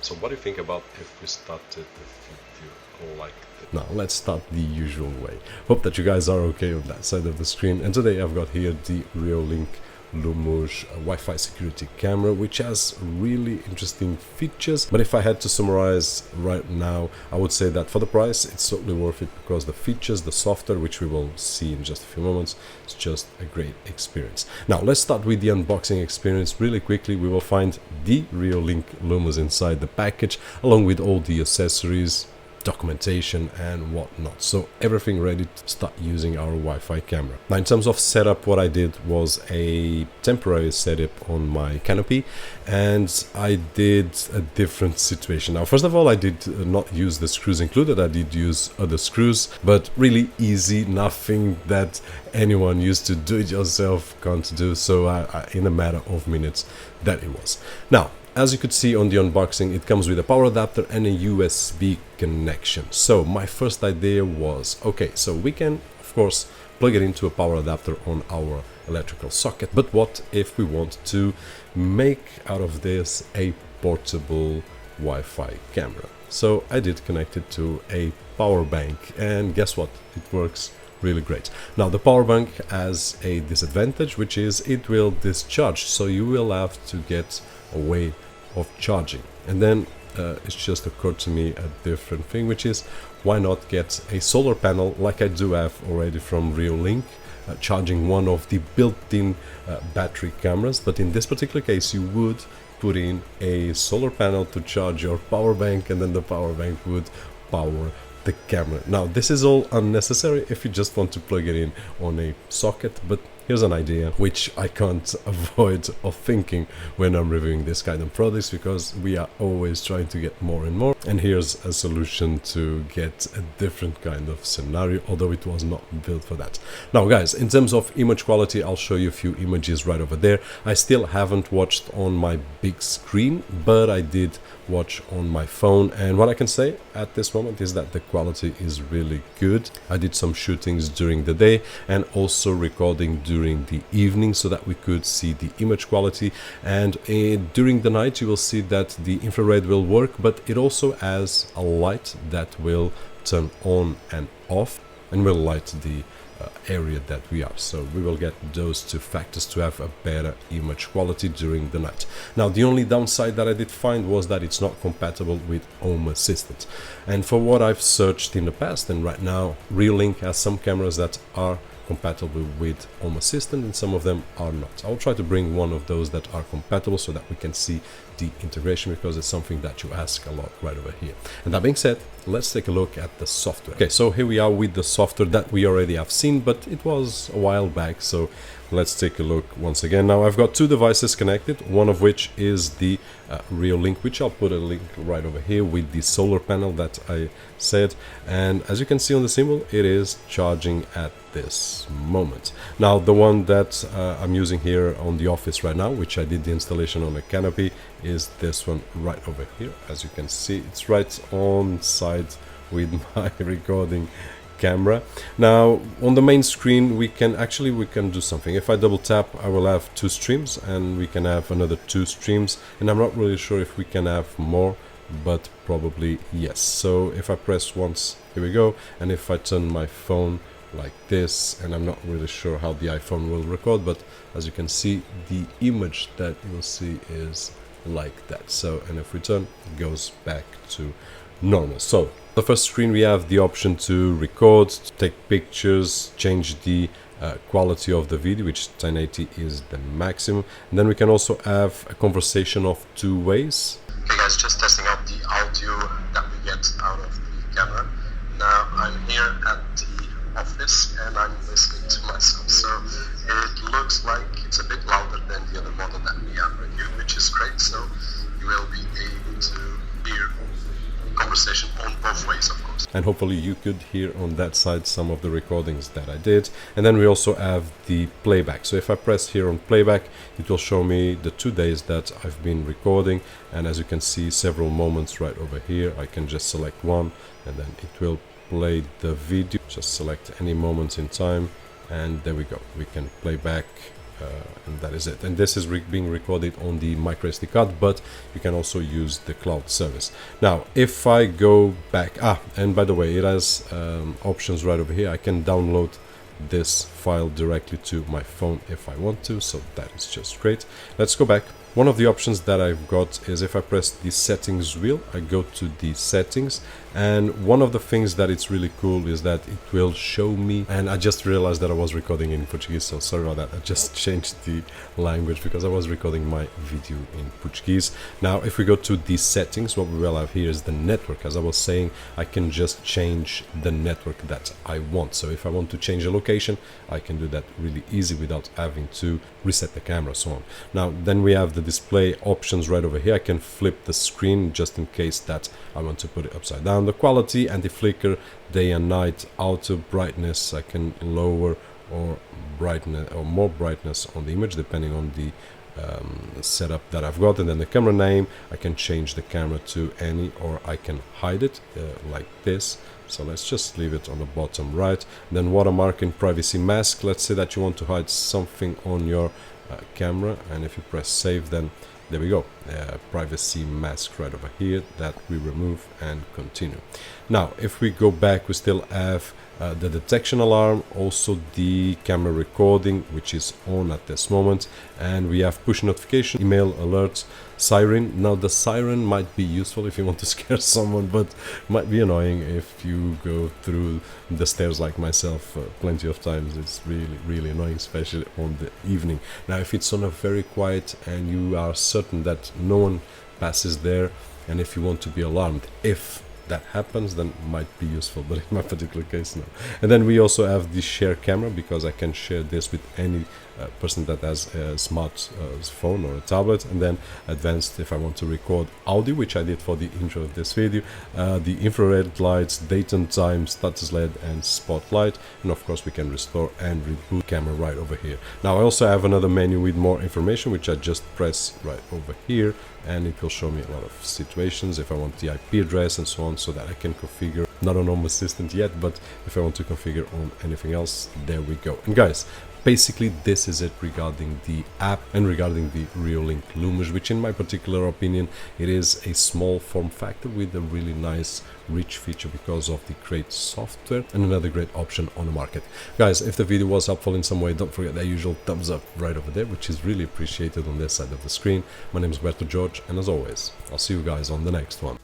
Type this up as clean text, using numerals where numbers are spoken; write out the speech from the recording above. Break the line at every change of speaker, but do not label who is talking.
So what do you think about if we started the video like this? Now let's start the usual way. Hope that you guys are okay on that side of the screen. And today I've got here the Reolink Lumus Wi-Fi security camera, which has really interesting features. But if I had to summarize right now, I would say that for the price it's certainly worth it, because the features, the software, which we will see in just a few moments, it's just a great experience. Now let's start with the unboxing experience really quickly. We will find the Reolink Lumus inside the package, along with all the accessories, documentation and whatnot, so everything ready to start using our Wi-Fi camera. Now in terms of setup, what I did was a temporary setup on my canopy, and I did a different situation. Now first of all, I did not use the screws included, I did use other screws, but really easy, nothing that anyone used to do it yourself can't do, so in a matter of minutes that it was. Now as you could see on the unboxing, it comes with a power adapter and a USB connection. So my first idea was, okay, so we can of course plug it into a power adapter on our electrical socket, but what if we want to make out of this a portable Wi-Fi camera? So I did connect it to a power bank, and guess what? It works really great. Now the power bank has a disadvantage, which is it will discharge, so you will have to get a way of charging. And then it's just occurred to me a different thing, which is why not get a solar panel like I do have already from Reolink, charging one of the built-in battery cameras. But in this particular case you would put in a solar panel to charge your power bank, and then the power bank would power the camera. Now this is all unnecessary if you just want to plug it in on a socket, but here's an idea which I can't avoid of thinking when I'm reviewing this kind of products, because we are always trying to get more and more, and here's a solution to get a different kind of scenario, although it was not built for that. Now guys, in terms of image quality, I'll show you a few images right over there. I still haven't watched on my big screen, but I did watch on my phone, and what I can say at this moment is that the quality is really good. I did some shootings during the day and also recording during the evening so that we could see the image quality, and during the night you will see that the infrared will work, but it also has a light that will turn on and off and will light the area that we are. So we will get those two factors to have a better image quality during the night. Now the only downside that I did find was that it's not compatible with Home Assistant, and for what I've searched in the past and right now, Reolink has some cameras that are compatible with Home Assistant and some of them are not. I'll try to bring one of those that are compatible so that we can see the integration, because it's something that you ask a lot right over here. And that being said, let's take a look at the software. Okay, so here we are with the software that we already have seen, but it was a while back, so let's take a look once again. Now I've got two devices connected, one of which is the Reolink, which I'll put a link right over here, with the solar panel that I said, and as you can see on the symbol, it is charging at this moment. Now the one that I'm using here on the office right now, which I did the installation on a canopy, is this one right over here. As you can see, it's right on side with my recording camera. Now on the main screen we can do something. If I double tap, I will have two streams, and we can have another two streams, and I'm not really sure if we can have more, but probably yes. So if I press once, here we go, and if I turn my phone like this, and I'm not really sure how the iPhone will record, but as you can see, the image that you'll see is like that. So, and if we turn, it goes back to normal. So the first screen, we have the option to record, to take pictures, change the quality of the video, which 1080 is the maximum, and then we can also have a conversation of two ways.
Okay guys, just testing out the audio that we get out of the camera. Now I'm here at the office and I'm listening to myself, so it looks like it's a bit louder than the other model that we have reviewed, which is great. So you will be able to hear conversation on both ways, of course.
And hopefully you could hear on that side some of the recordings that I did. And then we also have the playback. So if I press here on playback, it will show me the 2 days that I've been recording, and as you can see, several moments right over here. I can just select one and then it will play the video. Just select any moment in time, and there we go. We can play back and that is it. And this is being recorded on the micro SD card, but you can also use the cloud service. Now if I go back, and by the way, it has options right over here. I can download this file directly to my phone if I want to, so that is just great. Let's go back. One of the options that I've got is if I press the settings wheel, I go to the settings, and one of the things that it's really cool is that it will show me, and I just realized that I was recording in Portuguese, so sorry about that. I just changed the language because I was recording my video in Portuguese. Now if we go to the settings, what we will have here is the network. As I was saying, I can just change the network that I want. So if I want to change a location, I can do that really easy without having to reset the camera, so on. Now then we have the display options right over here. I can flip the screen just in case that I want to put it upside down. The quality, anti-flicker, day and night, auto brightness, I can lower or brightness or more brightness on the image depending on the setup that I've got. And then the camera name, I can change the camera to any, or I can hide it like this. So let's just leave it on the bottom right. Then watermark and privacy mask. Let's say that you want to hide something on your camera, and if you press save, then there we go, privacy mask right over here that we remove and continue. Now if we go back, we still have the detection alarm, also the camera recording, which is on at this moment, and we have push notification, email alerts, siren. Now the siren might be useful if you want to scare someone, but might be annoying if you go through the stairs like myself plenty of times. It's really annoying, especially on the evening. Now if it's on a very quiet and you are certain that no one passes there, and if you want to be alarmed if that happens, then might be useful, but in my particular case, no. And then we also have the share camera, because I can share this with any person that has a smart phone or a tablet. And then advanced, if I want to record audio, which I did for the intro of this video, the infrared lights, date and time, status LED and spotlight, and of course we can restore and reboot camera right over here. Now I also have another menu with more information, which I just press right over here, and it will show me a lot of situations if I want the IP address and so on, so that I can configure, not on Home Assistant yet, but if I want to configure on anything else, there we go. And guys, basically this is it regarding the app and regarding the Reolink Lumus, which in my particular opinion, it is a small form factor with a really nice rich feature because of the great software, and another great option on the market. Guys, if the video was helpful in some way, don't forget that usual thumbs up right over there, which is really appreciated on this side of the screen. My name is Roberto, and as always, I'll see you guys on the next one.